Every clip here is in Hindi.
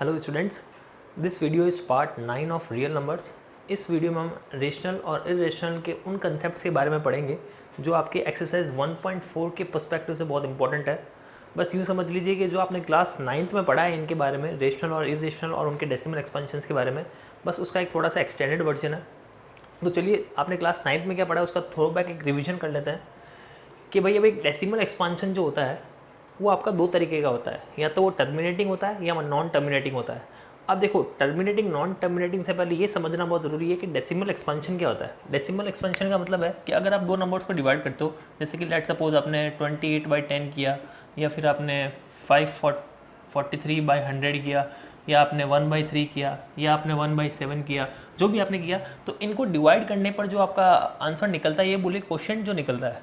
Hello students, this video is part 9 of real numbers. इस वीडियो में हम रेशनल और इरेशनल के उन कंसेप्ट्स के बारे में पढ़ेंगे जो आपके एक्सरसाइज 1.4 के पर्सपेक्टिव से बहुत इंपॉर्टेंट है। बस यूँ समझ लीजिए कि जो आपने क्लास 9th में पढ़ा है इनके बारे में, रेशनल और इरेशनल और उनके डेसिमल एक्सपेंशंस के बारे में, बस उसका एक थोड़ा सा एक्सटेंडेड वर्जन है। तो चलिए, आपने क्लास 9th में क्या पढ़ा है उसका थ्रो बैक एक रिविजन कर लेते हैं कि भाई अब एक डेसिमल एक्सपांशन जो होता है वो आपका दो तरीके का होता है, या तो वो टर्मिनेटिंग होता है या नॉन टर्मिनेटिंग होता है। अब देखो, टर्मिनेटिंग नॉन टर्मिनेटिंग से पहले ये समझना बहुत ज़रूरी है कि डेसिमल एक्सपांशन क्या होता है। डेसिमल एक्सपांशन का मतलब है कि अगर आप दो नंबर्स को डिवाइड करते हो, जैसे कि लेट सपोज आपने 28/10 किया, या फिर आपने 543/100 किया, या आपने 1/3 किया, या आपने 1/7 किया, जो भी आपने किया, तो इनको डिवाइड करने पर जो आपका आंसर निकलता है, ये बोले क्वोशिएंट जो निकलता है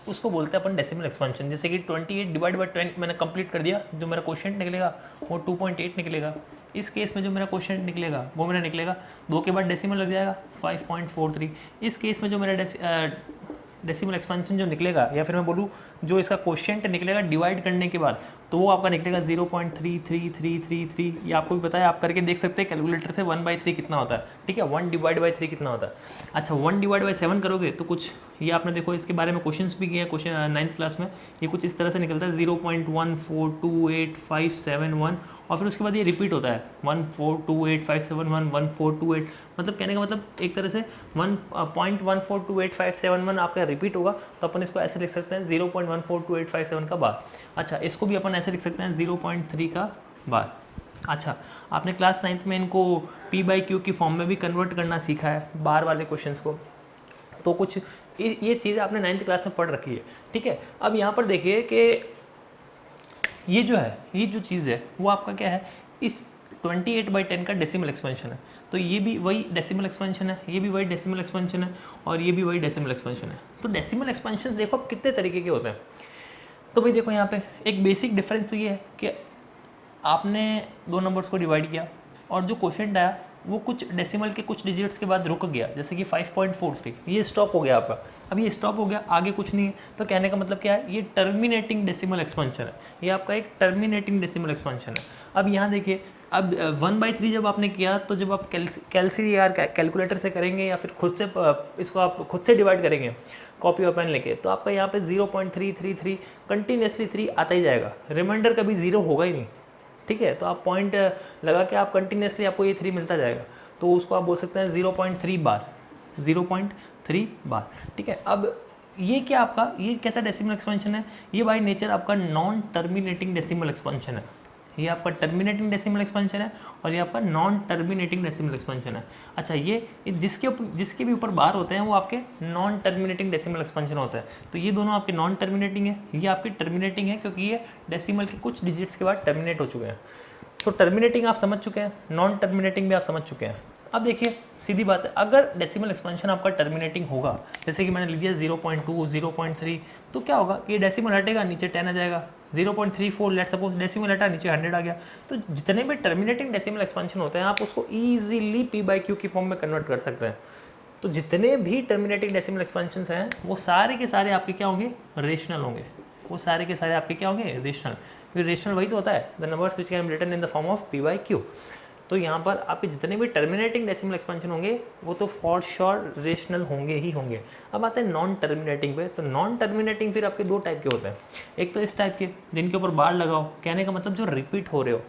उसको बोलते हैं अपन डेसिमल एक्सपांशन। जैसे कि 28/10 मैंने कंप्लीट कर दिया, जो मेरा क्वोशिएंट निकलेगा वो 2.8 निकलेगा। इस केस में जो मेरा क्वोशिएंट निकलेगा वो मेरा निकलेगा, दो के बाद डेसिमल लग जाएगा 5.43। इस केस में जो मेरा डेसिमल एक्सपेंशन जो निकलेगा, या फिर मैं बोलूँ जो इसका क्वोशिएंट निकलेगा डिवाइड करने के बाद, तो वो आपका निकलेगा 0.33333। ये आपको भी पता है, आप करके देख सकते हैं कैलकुलेटर से 1/3 कितना होता है। ठीक है, 1/3 कितना होता है। अच्छा, 1/7 करोगे तो कुछ ये आपने देखो इसके बारे में क्वेश्चंस भी किए हैं क्वेश्चन 9th क्लास में। ये कुछ इस तरह से निकलता है 0.1428571, और फिर उसके बाद ये रिपीट होता है 1428571 1428। मतलब कहने का मतलब एक तरह से 1.1428571 आपका रिपीट होगा, तो अपन इसको ऐसे लिख सकते हैं 0.1428571 का बार। अच्छा, इसको भी अपन ऐसे लिख सकते हैं 0.3 का बार। अच्छा, आपने क्लास 9th में इनको P/Q की फॉर्म में भी कन्वर्ट करना सीखा है, बार वाले क्वेश्चंस को। तो कुछ ये चीज़ आपने 9th क्लास में पढ़ रखी है। ठीक है, अब यहाँ पर देखिए कि ये जो चीज़ है वो आपका क्या है, इस 28/10 का डेसिमल एक्सपेंशन है। तो ये भी वही डेसिमल एक्सपेंशन है, ये भी वही डेसिमल एक्सपेंशन है, और ये भी वही डेसिमल एक्सपेंशन है। तो डेसिमल एक्सपेंशन देखो अब कितने तरीके के होते हैं। तो भाई देखो, यहाँ पे एक बेसिक डिफरेंस तो ये है कि आपने दो नंबर्स को डिवाइड किया और जो क्वोशिएंट आया वो कुछ डेसिमल के कुछ डिजिट्स के बाद रुक गया, जैसे कि 5.43, ये स्टॉप हो गया आपका। अब ये स्टॉप हो गया, आगे कुछ नहीं है, तो कहने का मतलब क्या है, ये टर्मिनेटिंग डेसिमल एक्सपेंशन है। ये आपका एक टर्मिनेटिंग डेसिमल एक्सपेंशन है। अब यहाँ देखिए, अब 1/3 जब आपने किया, तो जब आप कैलकुलेटर से करेंगे या फिर खुद से इसको आप खुद से डिवाइड करेंगे कॉपी और पेन लेके, तो आपका यहाँ पे 0.333 कंटिन्यूसली 3 आता ही जाएगा, रिमाइंडर कभी 0 होगा ही नहीं। ठीक है, तो आप पॉइंट लगा के आप कंटिन्यूसली आपको ये 3 मिलता जाएगा, तो उसको आप बोल सकते हैं 0.3 बार, 0.3 बार। ठीक है, अब ये क्या आपका, ये कैसा डेसिमल एक्सपेंशन है, ये बाय नेचर आपका नॉन टर्मिनेटिंग डेसिमल एक्सपेंशन है। ये आपका टर्मिनेटिंग डेसिमल एक्सपेंशन है, और ये आपका नॉन टर्मिनेटिंग डेसिमल एक्सपेंशन है। अच्छा, ये जिसके भी ऊपर बार होते हैं वो आपके नॉन टर्मिनेटिंग डेसिमल एक्सपेंशन होता है। तो ये दोनों आपके नॉन टर्मिनेटिंग है, ये आपके टर्मिनेटिंग है, क्योंकि ये डेसिमल के कुछ डिजिट्स के बाद टर्मिनेट हो चुके हैं। तो टर्मिनेटिंग आप समझ चुके हैं, नॉन टर्मिनेटिंग भी आप समझ चुके हैं। अब देखिए, सीधी बात है, अगर डेसिमल एक्सपेंशन आपका टर्मिनेटिंग होगा, जैसे कि मैंने लिख दिया 0.2 0.3, तो क्या होगा कि डेसिमल हटेगा, नीचे 10 आ जाएगा। 0.34 लेट सपोज डेसिमल हटा, नीचे 100 आ गया। तो जितने भी टर्मिनेटिंग डेसिमल एक्सपेंशन होते हैं, आप उसको ईजिली P/Q की फॉर्म में कन्वर्ट कर सकते हैं। तो जितने भी टर्मिनेटिंग डेसिमल एक्सपेंशंस हैं वो सारे के सारे आपके क्या होंगे, रेशनल होंगे। वो सारे के सारे आपके क्या होंगे, रेशनल। क्योंकि रेशनल वही तो होता है, the numbers which can be written in the form of P/Q। तो यहाँ पर आपके जितने भी टर्मिनेटिंग डेसिमल एक्सपेंशन होंगे वो तो फॉर श्योर रेशनल होंगे ही होंगे। अब आते हैं नॉन टर्मिनेटिंग पे। तो नॉन टर्मिनेटिंग फिर आपके दो टाइप के होते हैं। एक तो इस टाइप के जिनके ऊपर बार लगाओ, कहने का मतलब जो रिपीट हो रहे हो,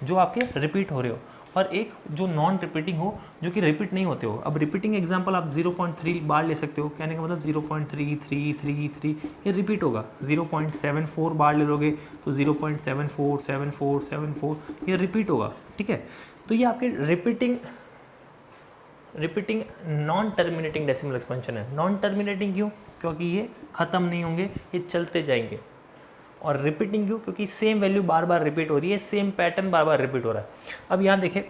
जो आपके रिपीट हो रहे हो, और एक जो नॉन रिपीटिंग हो, जो कि रिपीट नहीं होते हो। अब रिपीटिंग एग्जांपल आप 0.3 बार ले सकते हो, कहने का मतलब 0.3333, ये रिपीट होगा। 0.74 बार ले लोगे तो 0.747474, ये रिपीट होगा। ठीक है, तो ये आपके repeating non terminating decimal expansion है। नॉन टर्मिनेटिंग क्यों? क्योंकि ये ख़त्म नहीं होंगे, ये चलते जाएंगे। और रिपीटिंग क्यों? क्योंकि सेम वैल्यू बार बार रिपीट हो रही है, सेम पैटर्न बार बार रिपीट हो रहा है। अब यहाँ देखें,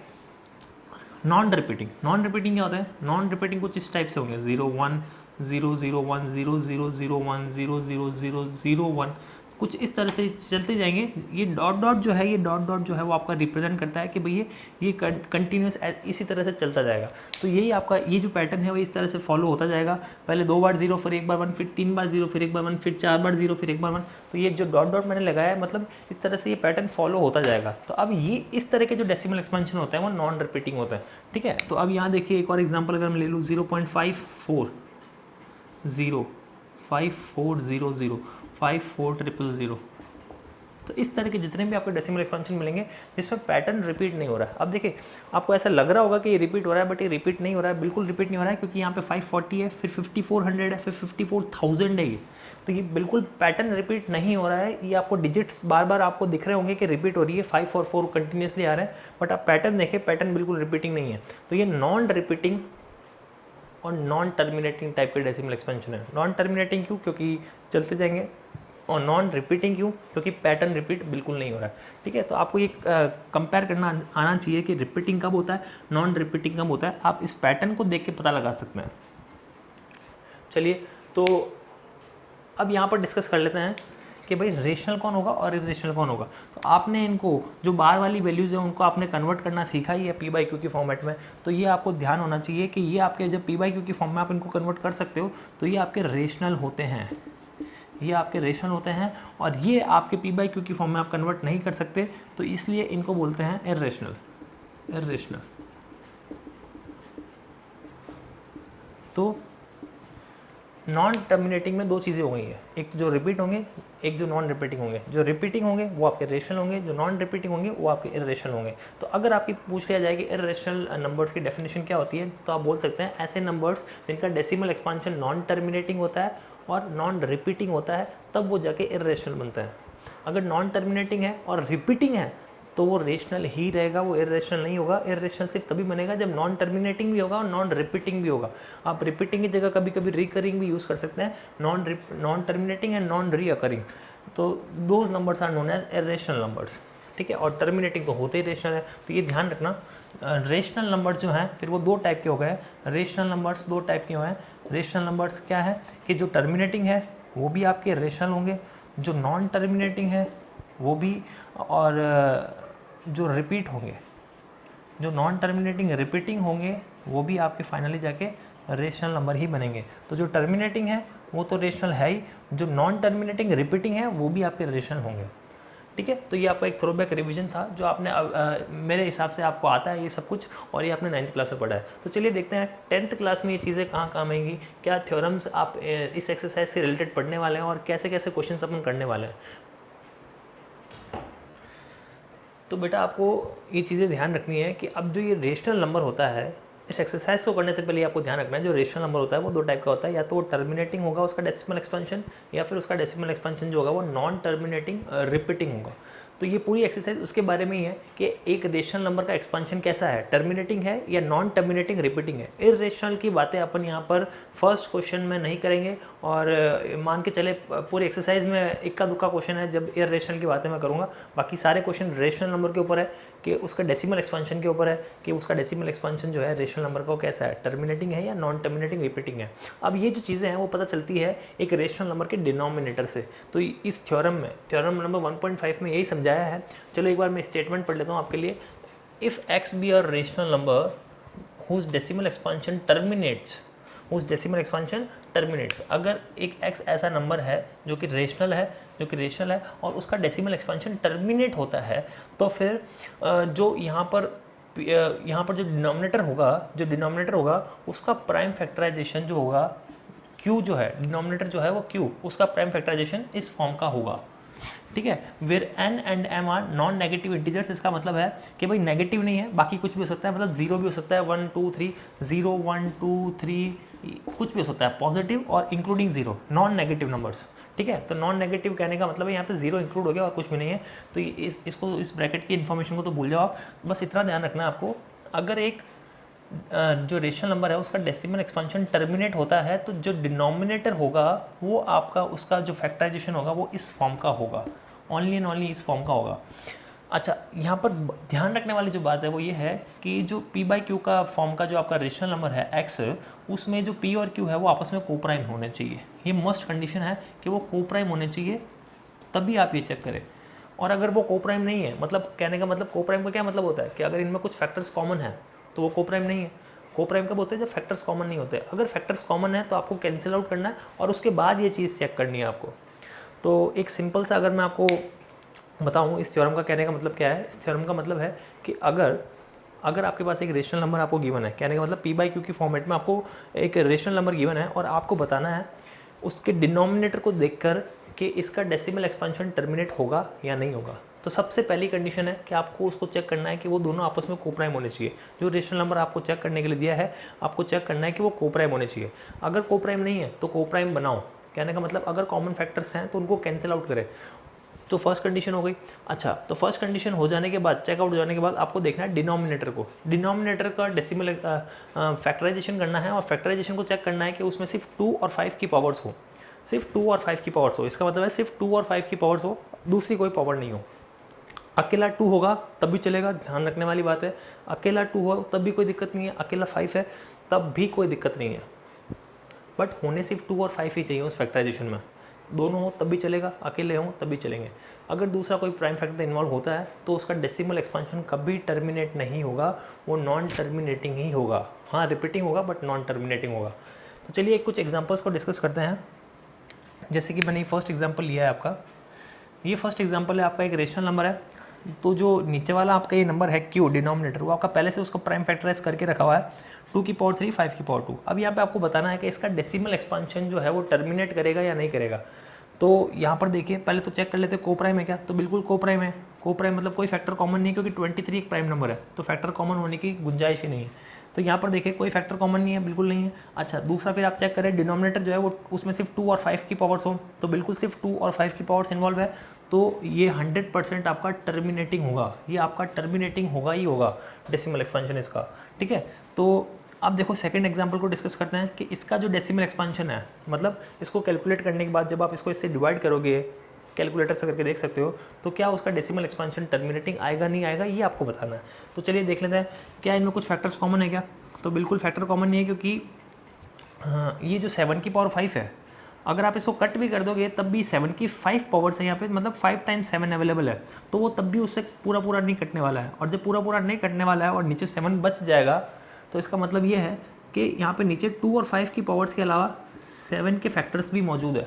नॉन रिपीटिंग क्या होता है? नॉन रिपीटिंग कुछ इस टाइप से होंगे, 0 1 0 0 1 0 0 0 1 0 0 0 0 1। कुछ इस तरह से चलते जाएंगे। ये डॉट डॉट जो है, ये डॉट डॉट जो है वो आपका रिप्रेजेंट करता है कि भाई ये कंटिन्यूस इसी तरह से चलता जाएगा। तो यही आपका ये जो पैटर्न है वो इस तरह से फॉलो होता जाएगा। पहले 2 बार 0, फिर 1 बार 1, फिर 3 बार 0, फिर 1 बार 1, फिर 4 बार 0, फिर 1 बार 1। तो ये जो डॉट डॉट मैंने लगाया है मतलब इस तरह से ये पैटर्न फॉलो होता जाएगा। तो अब ये इस तरह के जो डेसिमल एक्सपेंशन होता है वो नॉन रिपीटिंग होता है, ठीक है। तो अब यहाँ देखिए एक और एग्जाम्पल अगर मैं ले लूँ 0.540540054000 तो इस तरह के जितने भी आपको डेसिमल एक्सपेंशन मिलेंगे जिसमें पैटर्न रिपीट नहीं हो रहा है। अब देखिए आपको ऐसा लग रहा होगा कि ये रिपीट हो रहा है, बट ये रिपीट नहीं हो रहा है, बिल्कुल रिपीट नहीं हो रहा है, क्योंकि यहाँ पे 540 है, फिर 5400 है, फिर 54,000 है ये। तो ये बिल्कुल पैटर्न रिपीट नहीं हो रहा है। ये आपको डिजिट्स बार बार आपको दिख रहे होंगे कि रिपीट हो रही है, 5 और 4 कंटिन्यूसली आ रहे हैं, बट आप पैटर्न देखें, पैटर्न बिल्कुल रिपीटिंग नहीं है। तो ये नॉन रिपीटिंग और नॉन टर्मिनेटिंग टाइप के डेसिमल एक्सपेंशन है। नॉन टर्मिनेटिंग क्यों? क्योंकि चलते जाएंगे, और नॉन रिपीटिंग क्यों? क्योंकि पैटर्न रिपीट बिल्कुल नहीं हो रहा है, ठीक है। तो आपको ये कंपेयर करना आना चाहिए कि रिपीटिंग कब होता है, नॉन रिपीटिंग कब होता है। आप इस पैटर्न को देख के पता लगा सकते हैं। चलिए तो अब यहाँ पर डिस्कस कर लेते हैं कि भाई रेशनल कौन होगा और इरेशनल कौन होगा। तो आपने इनको जो बार वाली वैल्यूज़ हैं उनको आपने कन्वर्ट करना सीखा ही है पी बाई क्यू की फॉर्मेट में। तो ये आपको ध्यान होना चाहिए कि ये आपके जब पी बाई क्यू की फॉर्म में आप इनको कन्वर्ट कर सकते हो तो ये आपके रेशनल होते हैं, ये आपके रेशनल होते हैं। और ये आपके पी बाई क्यू की फॉर्म में आप कन्वर्ट नहीं कर सकते, तो इसलिए इनको बोलते हैं इरेशनल। इरेशनल तो नॉन टर्मिनेटिंग में दो चीज़ें हो गई हैं, एक जो रिपीट होंगे, एक जो नॉन रिपीटिंग होंगे। जो रिपीटिंग होंगे वो आपके रेशनल होंगे, जो नॉन रिपीटिंग होंगे वो आपके इरेशनल होंगे। तो अगर आपकी पूछ लिया जाए कि इरेशनल नंबर्स की डेफिनेशन क्या होती है, तो आप बोल सकते हैं ऐसे नंबर्स जिनका डेसिमल एक्सपांशन नॉन टर्मिनेटिंग होता है और नॉन रिपीटिंग होता है, तब वो जाके इरेशनल बनता है। अगर नॉन टर्मिनेटिंग है और रिपीटिंग है तो वो रेशनल ही रहेगा, वो इरेशनल नहीं होगा। इरेशनल सिर्फ तभी बनेगा जब नॉन टर्मिनेटिंग भी होगा और नॉन रिपीटिंग भी होगा। आप रिपीटिंग की जगह कभी कभी रिकरिंग भी यूज़ कर सकते हैं, non terminating and non recurring. तो those numbers are known as irrational numbers, ठीक है। और टर्मिनेटिंग तो होते ही रेशनल है, तो ये ध्यान रखना। रेशनल नंबर्स जो हैं फिर वो दो टाइप के हो गए। रेशनल नंबर्स दो टाइप के हुए हैं। रेशनल नंबर्स क्या है कि जो टर्मिनेटिंग है वो भी आपके रेशनल होंगे, जो नॉन टर्मिनेटिंग है वो भी, और जो रिपीट होंगे, जो नॉन टर्मिनेटिंग रिपीटिंग होंगे वो भी आपके फाइनली जाके रेशनल नंबर ही बनेंगे। तो जो टर्मिनेटिंग है वो तो रेशनल है ही, जो नॉन टर्मिनेटिंग रिपीटिंग है वो भी आपके रेशनल होंगे, ठीक है। तो ये आपका एक थ्रोबैक रिवीजन था जो आपने मेरे हिसाब से आपको आता है ये सब कुछ, और ये आपने 9th क्लास में पढ़ा है। तो चलिए देखते हैं 10th क्लास में ये चीज़ें कहाँ काम आएंगी, क्या थ्योरम्स आप इस एक्सरसाइज से रिलेटेड पढ़ने वाले हैं और कैसे कैसे क्वेश्चन अपन करने वाले हैं। तो बेटा आपको ये चीज़ें ध्यान रखनी है कि अब जो ये रेशनल नंबर होता है, इस एक्सरसाइज को करने से पहले आपको ध्यान रखना है जो रेशनल नंबर होता है वो दो टाइप का होता है, या तो वो टर्मिनेटिंग होगा उसका डेसिमल एक्सपेंशन, या फिर उसका डेसिमल एक्सपेंशन जो होगा वो नॉन टर्मिनेटिंग रिपीटिंग होगा। तो ये पूरी एक्सरसाइज उसके बारे में ही है कि एक रेशनल नंबर का एक्सपेंशन कैसा है, टर्मिनेटिंग है या नॉन टर्मिनेटिंग रिपीटिंग है। इरेशनल की बातें अपन यहाँ पर फर्स्ट क्वेश्चन में नहीं करेंगे, और मान के चले पूरी एक्सरसाइज में इक्का दुक्का क्वेश्चन है जब इरेशनल की बातें मैं करूँगा। बाकी सारे क्वेश्चन रेशनल नंबर के ऊपर है कि उसका डेसिमल एक्सपेंशन के ऊपर है कि उसका डेसिमल एक्सपेंशन जो है रेशनल नंबर का कैसा है, टर्मिनेटिंग है या नॉन टर्मिनेटिंग रिपीटिंग है। अब ये जो चीज़ें हैं वो पता चलती है एक रेशनल नंबर के डिनोमिनेटर से। तो इस थ्योरम में, थ्योरम नंबर 1.5 में यही समझाया है। चलो एक बार मैं स्टेटमेंट पढ़ लेता हूँ आपके लिए। If x be a rational number whose decimal expansion terminates, उस डेसिमल एक्सपेंशन टर्मिनेट्स, अगर एक x ऐसा नंबर है जो कि रेशनल है और उसका डेसिमल एक्सपेंशन टर्मिनेट होता है, तो फिर जो यहाँ पर जो डिनोमिनेटर होगा उसका प्राइम फैक्टराइजेशन जो होगा q जो है, डिनोमिनेटर जो है वो q, उसका प्राइम फैक्टराइजेशन इस फॉर्म का होगा, ठीक है। Where n and m are non negative integers, इसका मतलब है कि भाई नेगेटिव नहीं है, बाकी कुछ भी हो सकता है, मतलब 0 भी हो सकता है, 1 2 3 0 1 2 3 कुछ भी हो सकता है, पॉजिटिव और इंक्लूडिंग 0, नॉन नेगेटिव नंबर्स, ठीक है। तो नॉन नेगेटिव कहने का मतलब है यहाँ पे 0 इंक्लूड हो गया और कुछ भी नहीं है। तो इस ब्रैकेट की इन्फॉर्मेशन को तो भूल जाओ आप, बस इतना ध्यान रखना है आपको। अगर एक जो रेशनल नंबर है उसका डेसिमल एक्सपेंशन टर्मिनेट होता है तो जो डिनोमिनेटर होगा वो आपका, उसका जो फैक्टराइजेशन होगा वो इस फॉर्म का होगा, ओनली एंड ओनली इस फॉर्म का होगा। अच्छा, यहाँ पर ध्यान रखने वाली जो बात है वो ये है कि जो p बाई क्यू का फॉर्म का जो आपका रेशनल नंबर है x, उसमें जो p और q है वो आपस में कोप्राइम होने चाहिए। ये मस्ट कंडीशन है कि वो कोप्राइम होने चाहिए तभी आप ये चेक करें। और अगर वो कोप्राइम नहीं है, मतलब कहने का मतलब कोप्राइम का क्या मतलब होता है कि अगर इनमें कुछ फैक्टर्स कॉमन है तो वो कोप्राइम नहीं है। कोप्राइम कब होते हैं? जब फैक्टर्स कॉमन नहीं होते। अगर फैक्टर्स कॉमन है तो आपको कैंसिल आउट करना है और उसके बाद ये चीज़ चेक करनी है आपको। तो एक सिंपल सा अगर मैं आपको बताऊँ इस थ्योरम का कहने का मतलब क्या है, इस थ्योरम का मतलब है कि अगर आपके पास एक रेशनल नंबर आपको गिवन है, कहने का मतलब पी बाई क्यू की फॉर्मेट में आपको एक रेशनल नंबर गिवन है और आपको बताना है उसके डिनोमिनेटर को देखकर कि इसका डेसिमल एक्सपेंशन टर्मिनेट होगा या नहीं होगा। तो सबसे पहली कंडीशन है कि आपको उसको चेक करना है कि वो दोनों आपस में कोप्राइम होने चाहिए। जो रेशनल नंबर आपको चेक करने के लिए दिया है, आपको चेक करना है कि वो कोप्राइम होने चाहिए। अगर कोप्राइम नहीं है तो कोप्राइम बनाओ। कहने का मतलब अगर कॉमन फैक्टर्स हैं तो उनको कैंसिल आउट करें। तो फर्स्ट कंडीशन हो गई। अच्छा, तो फर्स्ट कंडीशन हो जाने के बाद, चेकआउट हो जाने के बाद आपको देखना है डिनोमिनेटर को। डिनोमिनेटर का डेसिमल फैक्टराइजेशन करना है और फैक्टराइजेशन को चेक करना है कि उसमें सिर्फ 2 और 5 की पावर्स हो, सिर्फ 2 और 5 की पावर्स हो। इसका मतलब है सिर्फ 2 और 5 की पावर्स हो, दूसरी कोई पावर नहीं हो। अकेला 2 होगा तब भी चलेगा, ध्यान रखने वाली बात है। अकेला 2 हो तब भी कोई दिक्कत नहीं है, अकेला 5 है तब भी कोई दिक्कत नहीं है, बट होने सिर्फ 2 और 5 ही चाहिए उस फैक्टराइजेशन में। दोनों हो तब भी चलेगा, अकेले हों तब भी चलेंगे। अगर दूसरा कोई प्राइम फैक्टर इन्वॉल्व होता है तो उसका डेसिमल एक्सपेंशन कभी टर्मिनेट नहीं होगा, वो नॉन टर्मिनेटिंग ही होगा। हाँ, रिपीटिंग होगा बट नॉन टर्मिनेटिंग होगा। तो चलिए कुछ एग्जांपल्स को डिस्कस करते हैं। जैसे कि मैंने फर्स्ट एग्जांपल लिया है आपका, ये फर्स्ट एग्जांपल है आपका, एक रेशनल नंबर है। तो जो नीचे वाला आपका ये नंबर है क्यू, डिनोमिनेटर, वो आपका पहले से उसको प्राइम फैक्टराइज करके रखा हुआ है 2 की पावर 3, 5 की पावर 2। अब यहाँ पे आपको बताना है कि इसका डेसिमल एक्सपेंशन जो है वो टर्मिनेट करेगा या नहीं करेगा। तो यहाँ पर देखिए, पहले तो चेक कर लेते हैं कोप्राइम है क्या। तो बिल्कुल कोप्राइम है। कोप्राइम मतलब कोई फैक्टर कॉमन नहीं है, क्योंकि 23 एक प्राइम नंबर है तो फैक्टर कॉमन होने की गुंजाइश ही नहीं है। तो यहाँ पर देखिए कोई फैक्टर कॉमन नहीं है, बिल्कुल नहीं है। अच्छा, दूसरा फिर आप चेक करें डिनोमिनेटर जो है वो उसमें सिर्फ 2 और 5 की पावर्स हो, तो बिल्कुल सिर्फ 2 और 5 की पावर्स इन्वॉल्व है। तो ये 100% आपका टर्मिनेटिंग होगा, ये आपका टर्मिनेटिंग होगा ही होगा डेसिमल एक्सपेंशन इसका। ठीक है, तो अब देखो सेकंड एग्जांपल को डिस्कस करते हैं कि इसका जो डेसिमल एक्सपेंशन है, मतलब इसको कैलकुलेट करने के बाद जब आप इसको इससे डिवाइड करोगे, कैलकुलेटर से करके देख सकते हो, तो क्या उसका डेसिमल एक्सपेंशन टर्मिनेटिंग आएगा नहीं आएगा, ये आपको बताना है। तो चलिए देख लेते हैं क्या इनमें कुछ फैक्टर्स कॉमन है क्या। तो बिल्कुल फैक्टर कॉमन नहीं है, क्योंकि ये जो 7 की पावर 5 है, अगर आप इसको कट भी कर दोगे तब भी 7 की 5 पावर्स है यहाँ पे, मतलब 5 टाइम्स 7 अवेलेबल है, तो वो तब भी उससे पूरा पूरा नहीं कटने वाला है। और जब पूरा पूरा नहीं कटने वाला है और नीचे 7 बच जाएगा, तो इसका मतलब ये है कि यहाँ पे नीचे 2 और 5 की पावर्स के अलावा 7 के फैक्टर्स भी मौजूद है।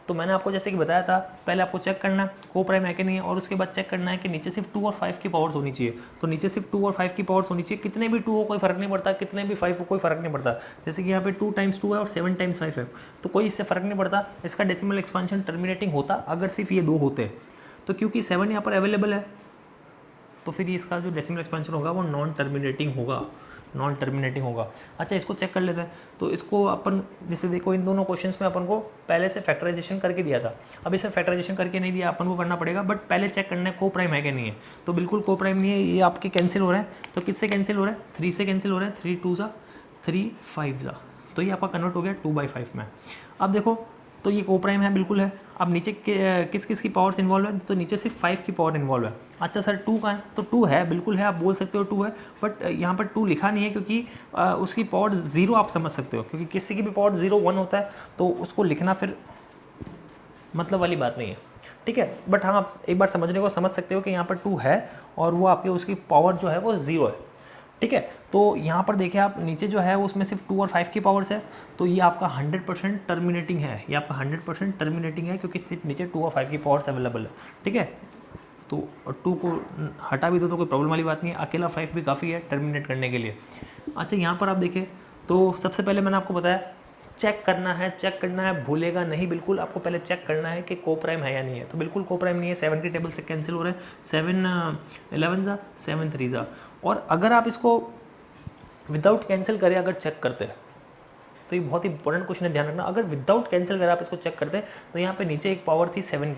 तो मैंने आपको जैसे कि बताया था, पहले आपको चेक करना है कोप्राइम है कि नहीं है, और उसके बाद चेक करना है कि नीचे सिर्फ 2 और 5 की पावर्स होनी चाहिए। तो नीचे सिर्फ 2 और 5 की पावर्स होनी चाहिए, कितने भी 2 हो कोई फर्क नहीं पड़ता, कितने भी 5 हो कोई फर्क नहीं पड़ता। जैसे कि यहाँ पे 2 टाइम्स 2 है और 7 टाइम्स 5 है, तो कोई इससे फर्क नहीं पड़ता। इसका डेसिमल एक्सपेंशन टर्मिनेटिंग होता अगर सिर्फ ये 2 होते, तो क्योंकि 7 यहाँ पर अवेलेबल है, तो फिर इसका जो डेसिमल एक्सपेंशन होगा वो नॉन टर्मिनेटिंग होगा, नॉन टर्मिनेटिंग होगा। अच्छा, इसको चेक कर लेते हैं। तो इसको अपन जैसे देखो, इन दोनों क्वेश्चंस में अपन को पहले से फैक्टराइजेशन करके दिया था, अब इसे फैक्टराइजेशन करके नहीं दिया, अपन को करना पड़ेगा, बट पहले चेक करना है कोप्राइम है कि नहीं है। तो बिल्कुल कोप्राइम नहीं है, ये आपके कैंसिल हो रहे हैं। तो किससे कैंसिल हो रहा है? 3 से कैंसिल हो रहा है, 3 2 ज़ा 3 5 ज़ा, तो ये आपका कन्वर्ट हो गया 2/5 में। अब देखो, तो ये कोप्राइम है, बिल्कुल है। अब नीचे किस किस की पावर्स इन्वॉल्व है? तो नीचे सिर्फ 5 की पावर इन्वॉल्व है। अच्छा सर 2 का है, तो 2 है, बिल्कुल है, आप बोल सकते हो 2 है, बट यहाँ पर 2 लिखा नहीं है, क्योंकि उसकी पावर 0 आप समझ सकते हो, क्योंकि किसी की भी पावर 0 1 होता है, तो उसको लिखना फिर मतलब वाली बात नहीं है। ठीक है, बट हाँ, आप एक बार समझने को समझ सकते हो कि यहाँ पर 2 है और वो आपके उसकी पावर जो है वो 0 है। ठीक है, तो यहाँ पर देखिए आप, नीचे जो है उसमें सिर्फ 2 और 5 की पावर्स है, तो ये आपका 100% टर्मिनेटिंग है, ये आपका 100% टर्मिनेटिंग है, क्योंकि सिर्फ नीचे 2 और 5 की पावर्स अवेलेबल है। ठीक है, तो 2 को हटा भी दो तो कोई प्रॉब्लम वाली बात नहीं है, अकेला 5 भी काफ़ी है टर्मिनेट करने के लिए। अच्छा, यहाँ पर आप देखिए, तो सबसे पहले मैंने आपको बताया चेक करना है, भूलेगा नहीं, बिल्कुल आपको पहले चेक करना है कि कोप्राइम है या नहीं है। तो बिल्कुल कोप्राइम नहीं है, 7 की टेबल से कैंसिल हो रहे हैं, 7 11 ज़ा 7 3 ज़ा। और अगर आप इसको विदाउट कैंसिल करें अगर चेक करते हैं, तो ये बहुत ही इंपॉर्टेंट क्वेश्चन है, ध्यान रखना। अगर विदाउट कैंसिल करें आप इसको चेक करते हैं, तो यहाँ पे नीचे एक पावर थी 7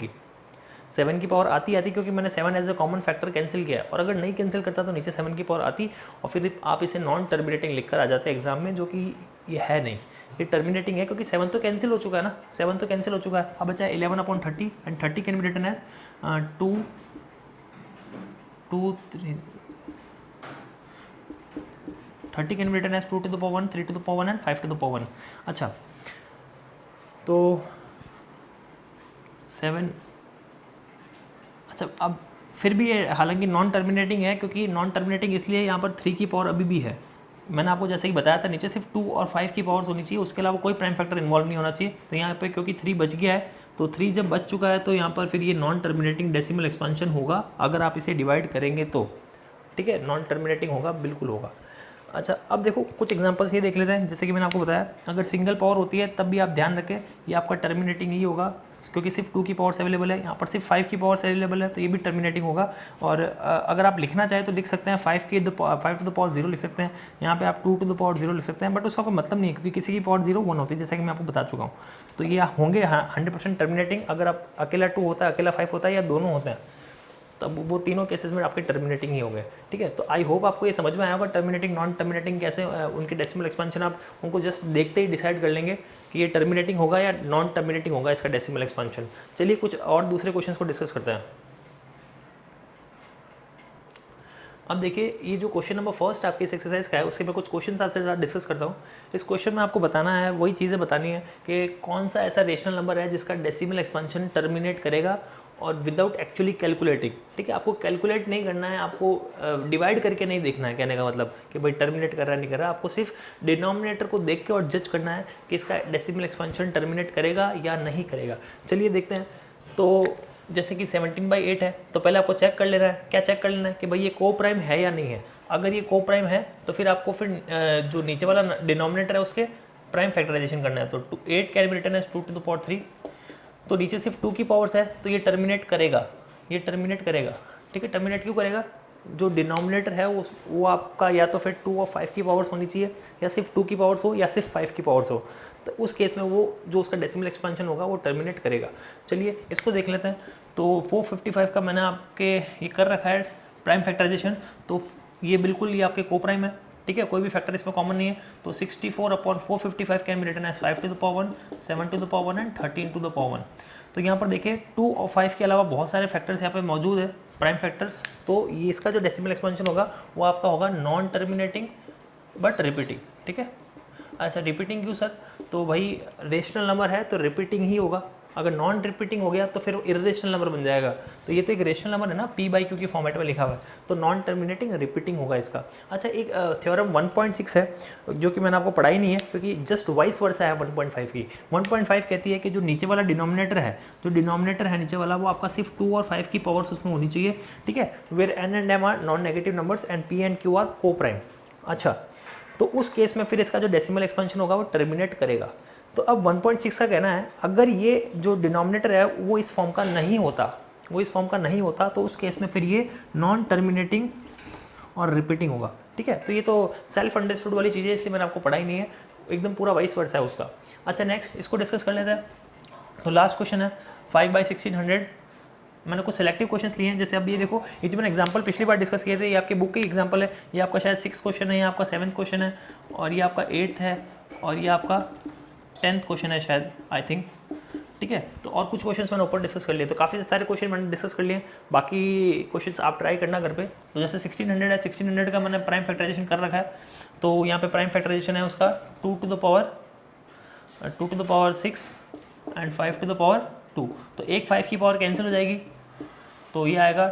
की पावर आती क्योंकि मैंने 7 as a common factor cancel किया है, और अगर नहीं कैंसिल करता तो नीचे 7 की पावर आती, और फिर आप इसे नॉन टर्मिनेटिंग लिखकर आ जाते हैं एग्जाम में, जो कि ये है नहीं, ये टर्मिनेटिंग है, क्योंकि 7 तो कैंसिल हो चुका है ना, 7 तो कैंसिल हो चुका है। अब बचा 11/30 and 30 can be written as 2 2 3 30 can be written as 2 to the power 1, 3 to the power 1 and 5 to the power 1। अच्छा, तो 7 अच्छा, अब फिर भी ये हालांकि नॉन टर्मिनेटिंग है, क्योंकि नॉन टर्मिनेटिंग इसलिए यहाँ पर 3 की पावर अभी भी है। मैंने आपको जैसे ही बताया था नीचे सिर्फ 2 और 5 की पावर्स होनी चाहिए, उसके अलावा कोई प्राइम फैक्टर इन्वॉल्व नहीं होना चाहिए। तो यहाँ पे क्योंकि 3 बच गया है, तो 3 जब बच चुका है तो यहाँ पर फिर ये नॉन टर्मिनेटिंग डेसिमल एक्सपेंशन होगा अगर आप इसे डिवाइड करेंगे तो, ठीक है, नॉन टर्मिनेटिंग होगा, बिल्कुल होगा। अच्छा, अब देखो कुछ एग्जांपल्स ये देख लेते हैं। जैसे कि मैंने आपको बताया अगर सिंगल पावर होती है तब भी आप ध्यान रखें ये आपका टर्मिनेटिंग ही होगा, क्योंकि सिर्फ 2 की पावर्स अवेलेबल है, यहाँ पर सिर्फ 5 की पावर्स अवेलेबल है, तो ये भी टर्मिनेटिंग होगा। और अगर आप लिखना चाहें तो लिख सकते हैं 5 टू द पावर 0 लिख सकते हैं, यहाँ पे आप 2 टू द पावर 0 लिख सकते हैं, बट उसका कोई मतलब नहीं है क्योंकि किसी की पावर 0 1 होती है, जैसा कि मैं आपको बता चुका हूँ। तो ये होंगे 100% टर्मिनेटिंग। अगर आप अकेला 2 होता है, अकेला 5 होता है, या दोनों होते हैं, तब वो तीनों केसेस में आपके टर्मिनेटिंग ही हो गए, ठीक है। तो आई होप आपको ये समझ में आया होगा टर्मिनेटिंग नॉन टर्मिनेटिंग कैसे उनके डेसिमल एक्सपेंशन आप उनको जस्ट देखते ही डिसाइड कर लेंगे कि ये टर्मिनेटिंग होगा या नॉन टर्मिनेटिंग होगा इसका डेसिमल एक्सपेंशन। चलिए कुछ और दूसरे क्वेश्चंस को डिस्कस करते हैं। अब देखिए ये जो क्वेश्चन नंबर फर्स्ट आपकी इस एक्सरसाइज का है, उसके मैं कुछ क्वेश्चन आपसे डिस्कस करता हूँ। इस क्वेश्चन में आपको बताना है, वही चीज़ें बतानी है कि कौन सा ऐसा रेशनल नंबर है जिसका डेसिमल एक्सपेंशन टर्मिनेट करेगा और विदाउट एक्चुअली कैलकुलेटिंग, ठीक है। आपको कैलकुलेट नहीं करना है, आपको डिवाइड करके नहीं देखना है, कहने का मतलब कि भाई टर्मिनेट कर रहा है नहीं कर रहा, आपको सिर्फ डिनोमिनेटर को देख के और जज करना है कि इसका डेसिमल एक्सपेंशन टर्मिनेट करेगा या नहीं करेगा। चलिए देखते हैं। तो जैसे कि 17/8 है, तो पहले आपको चेक कर लेना है। क्या चेक कर लेना है कि भाई ये को प्राइम है या नहीं है। अगर ये को प्राइम है तो फिर आपको फिर जो नीचे वाला डिनोमिनेटर है उसके प्राइम फैक्टराइजेशन करना है। तो 8 can be written as 2 to the power 3, तो नीचे सिर्फ 2 की पावर्स है, तो ये टर्मिनेट करेगा, ये टर्मिनेट करेगा, ठीक है। टर्मिनेट क्यों करेगा, जो डिनोमिनेटर है वो आपका या तो फिर 2 और 5 की पावर्स होनी चाहिए, या सिर्फ 2 की पावर्स हो या सिर्फ 5 की पावर्स हो, तो उस केस में वो जो उसका डेसिमल एक्सपेंशन होगा वो टर्मिनेट करेगा। चलिए इसको देख लेते हैं। तो 455 का मैंने आपके ये कर रखा है प्राइम फैक्टराइजेशन, तो ये बिल्कुल ये आपके को प्राइम है, ठीक है, कोई भी फैक्टर इसमें कॉमन नहीं है। तो 64/455 can be written as 5 to the power 1, 7 to the power 1 and 13 to the power 1। तो यहाँ पर देखिए 2 और 5 के अलावा बहुत सारे फैक्टर्स यहाँ पे मौजूद है, प्राइम फैक्टर्स। तो ये इसका जो डेसिमल एक्सपेंशन होगा वो आपका होगा नॉन टर्मिनेटिंग बट रिपीटिंग, ठीक है। अच्छा, रिपीटिंग क्यों सर, तो भाई रेशनल नंबर है तो रिपीटिंग ही होगा। अगर नॉन रिपीटिंग हो गया तो फिर वो इरेशनल नंबर बन जाएगा। तो ये तो एक रेशनल नंबर है ना, P/Q की फॉर्मेट में लिखा हुआ है, तो नॉन टर्मिनेटिंग रिपीटिंग होगा इसका। अच्छा, एक थ्योरम 1.6 है जो कि मैंने आपको पढ़ाई नहीं है क्योंकि जस्ट वाइस वर्सा है 1.5 की। 1.5 कहती है कि जो नीचे वाला डिनोमिनेटर है नीचे वाला, वो आपका सिर्फ 2 और 5 की पावर्स उसमें होनी चाहिए, ठीक है। Where N and M are non negative numbers and P and Q are coprime. अच्छा, तो उस केस में फिर इसका जो डेसिमल एक्सपेंशन होगा वो टर्मिनेट करेगा। तो अब 1.6 का कहना है अगर ये जो डिनोमिनेटर है वो इस फॉर्म का नहीं होता, तो उस केस में फिर ये नॉन टर्मिनेटिंग और रिपीटिंग होगा, ठीक है। तो ये तो सेल्फ अंडरस्टूड वाली चीज़ है, इसलिए मैंने आपको पढ़ाई नहीं है, एकदम पूरा वाइस वर्सा है उसका। अच्छा, नेक्स्ट इसको डिस्कस कर लेते हैं। तो लास्ट क्वेश्चन है 5/1600। मैंने कुछ सेलेक्टिव क्वेश्चंस लिए हैं, जैसे अब ये देखो, ये जो मैंने एग्जांपल पिछली बार डिस्कस किए थे, ये आपके बुक के एग्जांपल है। ये आपका शायद 6th क्वेश्चन है, ये आपका 7th क्वेश्चन है, और ये आपका 8th है, और ये आपका 10th क्वेश्चन है शायद, आई थिंक, ठीक है। तो और कुछ क्वेश्चंस मैंने ऊपर डिस्कस कर लिए, तो काफ़ी सारे क्वेश्चन मैंने डिस्कस कर लिए। बाकी क्वेश्चंस आप ट्राई करना घर पे। तो जैसे 1600 है, 1600 का मैंने प्राइम फैक्टराइजेशन कर रखा है। तो यहाँ पे प्राइम फैक्टराइजेशन है उसका 2 to the power 6 and 5 to the power 2। तो एक 5 की पावर कैंसिल हो जाएगी, तो ये आएगा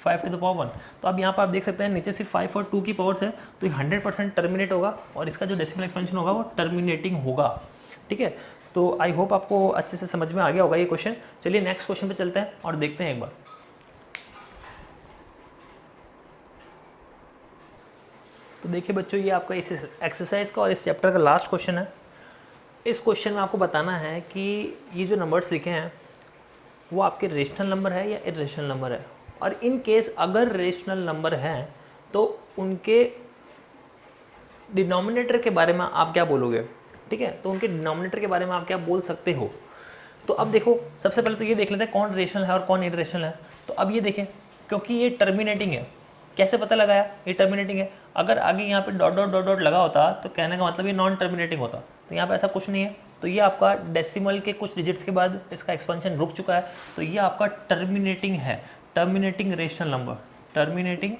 5 टू द पावर 1। तो अब यहाँ पर आप देख सकते हैं नीचे सिर्फ 5 और 2 की पावर्स है, तो ये 100% टर्मिनेट होगा और इसका जो डेसिमल एक्सपेंशन होगा वो टर्मिनेटिंग होगा, ठीक है। तो आई होप आपको अच्छे से समझ में आ गया होगा ये क्वेश्चन। चलिए नेक्स्ट क्वेश्चन पे चलते हैं और देखते हैं एक बार। तो देखिए बच्चों, ये आपका इस एक्सरसाइज का और इस चैप्टर का लास्ट क्वेश्चन है। इस क्वेश्चन में आपको बताना है कि ये जो नंबर्स लिखे हैं वो आपके रेशनल नंबर है या इरेशनल नंबर है, और इन केस अगर रेशनल नंबर हैं तो उनके डिनोमिनेटर के बारे में आप क्या बोलोगे, ठीक है। तो उनके डिनोमिनेटर के बारे में आप क्या बोल सकते हो। तो अब देखो, सबसे पहले तो ये देख लेते हैं कौन रेशनल है और कौन इरेशनल है। तो अब ये देखें, क्योंकि ये टर्मिनेटिंग है, कैसे पता लगाया ये टर्मिनेटिंग है। अगर आगे यहाँ पे डॉट डॉट डॉट डॉट लगा होता तो कहने का मतलब ये नॉन टर्मिनेटिंग होता, तो यहाँ पे ऐसा कुछ नहीं है। तो ये आपका डेसिमल के कुछ डिजिट्स के बाद इसका एक्सपेंशन रुक चुका है, तो ये आपका टर्मिनेटिंग है, terminating rational number, terminating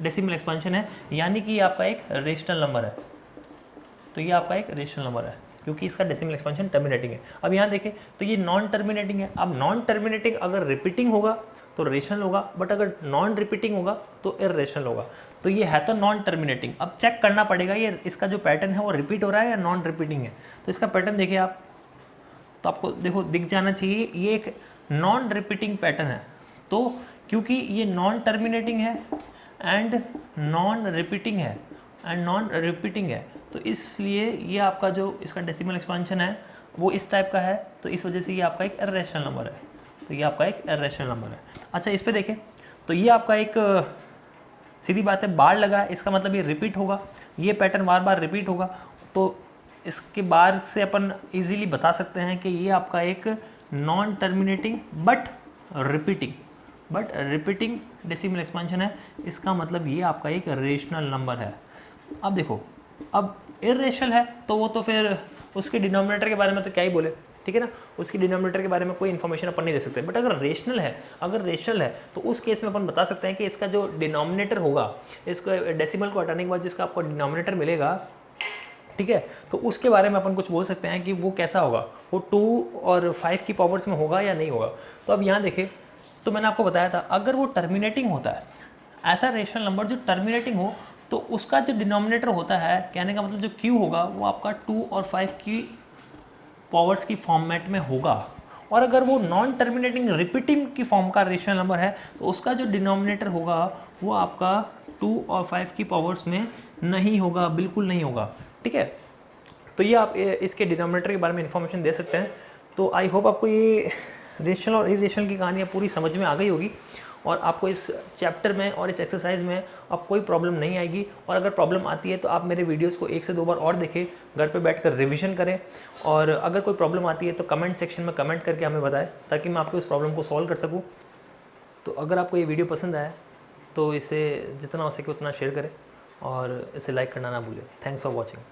decimal expansion है, यानी कि ये आपका एक रेशनल नंबर है। तो ये आपका एक रेशनल नंबर है, क्योंकि इसका डेसिमल एक्सपेंशन टर्मिनेटिंग है। अब यहाँ देखें तो ये नॉन टर्मिनेटिंग है। अब नॉन टर्मिनेटिंग अगर रिपीटिंग होगा तो रेशनल होगा, बट अगर नॉन रिपीटिंग होगा तो इररेशनल होगा। तो ये है तो नॉन टर्मिनेटिंग। अब चेक करना पड़ेगा ये इसका जो पैटर्न है वो रिपीट हो रहा है या नॉन रिपीटिंग है। तो इसका पैटर्न देखिए आप, तो आपको देखो दिख जाना चाहिए ये एक नॉन रिपीटिंग पैटर्न है। तो क्योंकि ये नॉन टर्मिनेटिंग है एंड नॉन रिपीटिंग है तो इसलिए ये आपका जो इसका डेसिमल एक्सपेंशन है वो इस टाइप का है। तो इस वजह से ये आपका एक इररेशनल नंबर है। तो ये आपका एक इररेशनल नंबर है। अच्छा इस पे देखें तो ये आपका एक सीधी बात है बार लगा है, इसका मतलब ये रिपीट होगा, ये पैटर्न बार बार रिपीट होगा। तो इसके बार से अपन इजीली बता सकते हैं कि ये आपका एक non terminating but repeating decimal expansion है। इसका मतलब ये आपका एक रेशनल नंबर है। अब देखो, अब इररेशनल है तो वो तो फिर उसके डिनोमिनेटर के बारे में तो क्या ही बोले, ठीक है ना, उसकी डिनोमिनेटर के बारे में कोई इन्फॉर्मेशन अपन नहीं दे सकते। बट अगर रेशनल है तो उस केस में अपन बता सकते हैं कि इसका जो डिनोमिनेटर होगा, इसको डेसिमल को हटाने के बाद जिसका आपको डिनोमिनेटर मिलेगा, ठीक है, तो उसके बारे में अपन कुछ बोल सकते हैं कि वो कैसा होगा, वो 2 और 5 की पावर्स में होगा या नहीं होगा। तो अब यहाँ देखें तो मैंने आपको बताया था अगर वो टर्मिनेटिंग होता है, ऐसा रेशनल नंबर जो टर्मिनेटिंग हो, तो उसका जो डिनोमिनेटर होता है, कहने का मतलब जो Q होगा वो आपका 2 और 5 की पावर्स की फॉर्मेट में होगा। और अगर वो नॉन टर्मिनेटिंग रिपीटिंग की फॉर्म का रेशनल नंबर है तो उसका जो डिनोमिनेटर होगा वो आपका 2 और 5 की पावर्स में नहीं होगा, बिल्कुल नहीं होगा, ठीक है। तो ये आप इसके डिनोमिनेटर के बारे में इंफॉर्मेशन दे सकते हैं। तो आई होप आपको ये रेशनल और इरेशनल की कहानियाँ पूरी समझ में आ गई होगी और आपको इस चैप्टर में और इस एक्सरसाइज में अब कोई प्रॉब्लम नहीं आएगी। और अगर प्रॉब्लम आती है तो आप मेरे वीडियोस को 1 से 2 बार और देखें, घर पे बैठकर रिवीजन करें, और अगर कोई प्रॉब्लम आती है तो कमेंट सेक्शन में कमेंट करके हमें बताएं ताकि मैं आपके उस प्रॉब्लम को सॉल्व कर सकूं। तो अगर आपको ये वीडियो पसंद आया तो इसे जितना हो सके उतना शेयर करें और इसे लाइक करना ना भूलें। Thanks for watching.